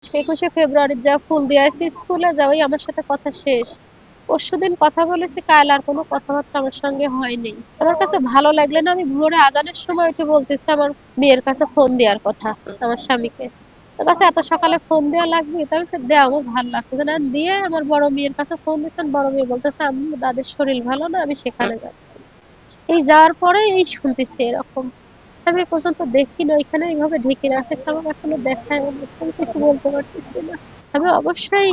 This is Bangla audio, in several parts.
21শে ফেব্রুয়ারির যা ফুল দিয়ে আসি স্কুলে যা, ওই আমার সাথে কথা শেষ। পরশুদিন কথা বলেছি, কাল আর কোনো কথাবার্তা আমার সঙ্গে হয়নি। আমার কাছে ভালো লাগলে না, আমি ভোরে আজানের সময় উঠে বলতেছি আমার মেয়ের কাছে ফোন দেওয়ার কথা, আমার স্বামীকে। তোর কাছে এত সকালে ফোন দেওয়া লাগবে? তা আমি বলছি, দেও, আমার ভালো লাগতেছে না। দিয়ে আমার বড় মেয়ের কাছে ফোন দিয়েছেন, বড় মেয়ে বলতেছে আম্মু দাদির শরীর ভালো না, আমি সেখানে যাচ্ছি। এই যাওয়ার পরে এই শুনতেছি এরকম। আমি এ পর্যন্ত দেখিনি, ওইখানে এইভাবে ঢেকে রাখেছে, আমার এখনো দেখায় না। আমি কিছু বলতে পারতেছি না। আমি অবশ্যই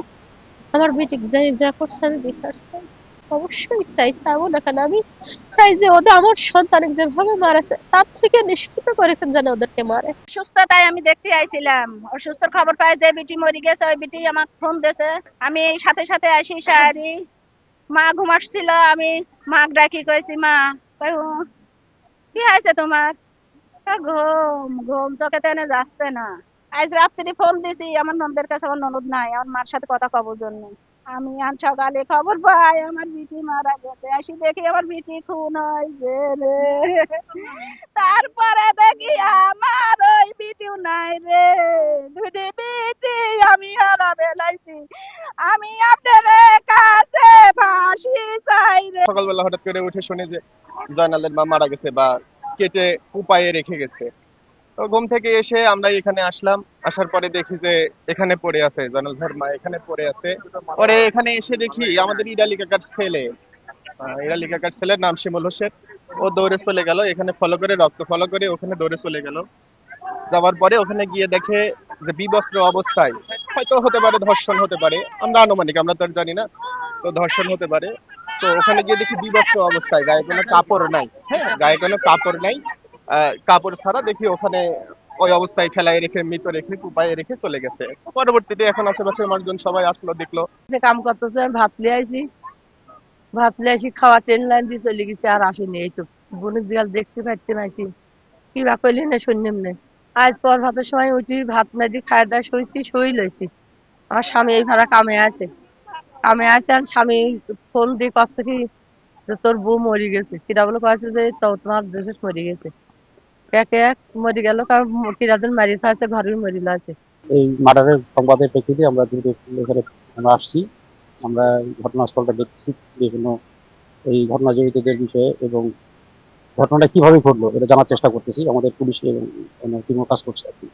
আমার বেটি যা যা করছে আমি বিচার চাই। অবশ্যই চাই, চাবো না কেন? আমি চাই যে ওদের আমার সন্তানকে যেভাবে মারাছে তার থেকে নিষ্কৃত করে যেন ওদেরকে মারে। সুস্থতায় আমি দেখতে আইছিলাম, অসুস্থর খবর পাই যে বিটি মরি গেছে, ওই বিটি আমাকে ফোন দিয়েছে। আমি এই সাথে সাথে আসি সারি। মা ঘুমাচ্ছিল, আমি মাক ডাকি কইছি মা, কই ও, কি হয়েছে তোমার? ঘুম ঘুম চোখে টেনে যাচ্ছে না। আজ রাত্রি ফোন দিছি আমার ননদের কাছে, আমার ননদ নাই, আমার মার সাথে কথা কব জন্য। আমি আজ সকালে খবর পাই আমার বিটি মারা গেছে, আসি দেখি আমার বিটি খুন হয়েছে রে। তারপরে দেখি আমার ওই বিটিও নাই রে। দুটি বিটি আমি হারা বেলাইছি। আমি আপনার কাছে ফাঁসি চাই রে। সকালবেলা হঠাৎ করে উঠে শুনি যে জয়নালের মা মারা গেছে বা কেটে কুপায়ে রেখে গেছে। তো ঘুম থেকে এসে আমরা এখানে আসলাম। আসার পরে দেখি যে এখানে পড়ে আছে, জয়নাল ভাইয়ের মা এখানে পড়ে আছে। পরে এখানে এসে দেখি আমাদের ইরালি কাকার ছেলে, ইরালি কাকার ছেলের নাম শিমুল হোসেন। ও দৌড়ে চলে গেল, এখানে ফলো করে, রক্ত ফলো করে ওখানে দৌড়ে চলে গেল। যাওয়ার পরে ওখানে গিয়ে দেখে যে বিবস্ত্র অবস্থায়, হয়তো হতে পারে ধর্ষণ হতে পারে, আমরা আনুমানিক, আমরা তো আর জানি না, তো ধর্ষণ হতে পারে। তো ওখানে গিয়ে দেখি বিবস্ত্র অবস্থায়, গায়ে কোনো কাপড় নাই। হ্যাঁ, গায়ে কোনো কাপড় নাই। কাপড় ছাড়া দেখি ওখানে ওই অবস্থায় ফেলায় রেখে, মৃত রেখে, কুপায়ে রেখে চলে গেছে। পরবর্তীতে এখন আশেপাশের মানুষজন সবাই আসলো, দেখলো। কাম করতেছে, আমি ভাত লিয়ে আইছি, ভাত লিয়ে আসি, খাওয়া ট্রেন লাইন দিয়ে চলে গেছে, আর আসেনি। এই তো বোনের দিয়াল দেখতে পাইতে মাইছি, কি বা কইলি না শুনলাম না। আজ পর ভাতের সময় উঠি, ভাত না দিয়ে খাওয়া দাওয়া শুয়েছি, শুই লইছি। আমার স্বামী এই ভাড়া কামে আছে, কামে আছে। আর স্বামী ফোন দিয়ে কচ্ছে কি যে তোর বউ মরি গেছে। কিরা বলে কয়েছে যে তো তোমার দেশে মরি গেছে। এক এক মরি গেল, কারণ কিরাদিন মারিয়ে আছে, ঘরের মরিল আছে। এই মার্ডারের সংবাদের প্রেক্ষিতে আমরা কিন্তু এখানে আমরা আসছি। আমরা ঘটনাস্থলটা দেখছি, বিভিন্ন এই ঘটনা জড়িতদের বিষয়ে এবং ঘটনাটা কিভাবে ঘটলো এটা জানার চেষ্টা করতেছি। আমাদের পুলিশ এবং টিমও কাজ করছে আর কি।